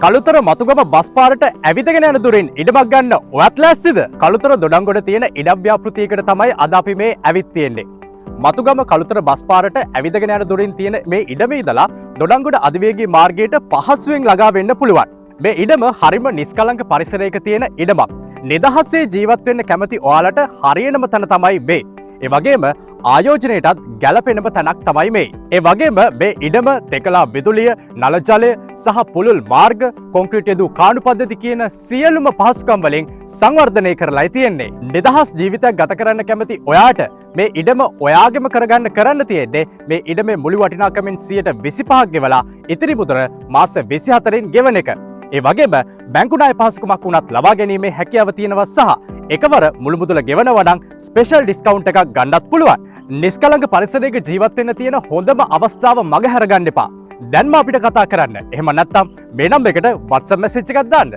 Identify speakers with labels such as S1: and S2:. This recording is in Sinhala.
S1: කළුතර මතුගම බස් පාරට ඇවිදගෙන යන දුරින් ඉඩමක් ගන්න ඔයත් ලෑස්තිද? කළුතර දොඩංගොඩ තියෙන ඉඩම් ව්‍යාපෘතියකට තමයි අද අපි මේ ඇවිත් තියෙන්නේ. මතුගම කළුතර බස් පාරට ඇවිදගෙන යන දුරින් තියෙන මේ ඉඩම ඉඳලා දොඩංගොඩ අධිවේගී මාර්ගයට පහසුවෙන් ළඟා වෙන්න පුළුවන්. මේ ඉඩම හරිම නිස්කලංක පරිසරයක තියෙන ඉඩමක්. නිදහසේ ජීවත් වෙන්න කැමති ඔයාලට හරියනම තැන තමයි මේ. ඒ වගේම ආයෝජනයටත් ගැලපෙනම තැනක් තමයි මේ. ඒ වගේම මේ ඉඩම තෙකලා විදුලිය, නල ජලය සහ පුළුල් මාර්ග, කොන්ක්‍රීට් යදූ කාණු පද්ධති කියන සියලුම පහසුකම් වලින් සංවර්ධනය කරලායි තියෙන්නේ. නිදහස් ජීවිතයක් ගත කරන්න කැමති ඔයාට මේ ඉඩම ඔයාගෙම කරන්න තියෙන්නේ මේ ඉඩමේ මුළු වටිනාකමින් 25%ක් ගෙවලා ඉතිරි මුදල මාස 24න් ගෙවන එක. ඒ වගේම බැංකු ණය පහසුකමක් උනත් ලබා ගැනීමේ හැකියාව තියෙනවා සහ එකවර මුළු මුදල ගෙවනවා නම් ස්පෙෂල් ඩිස්කවුන්ට් එකක් ගන්නත් පුළුවන්. නිස්කලංක පරිසරයක ජීවත් වෙන්න තියෙන හොඳම අවස්ථාව මගහැර ගන්න එපා. දැන්ම අපිට කතා කරන්න. එහෙම නැත්නම් මේ නම්බරයකට WhatsApp මැසේජ් එකක් දාන්න.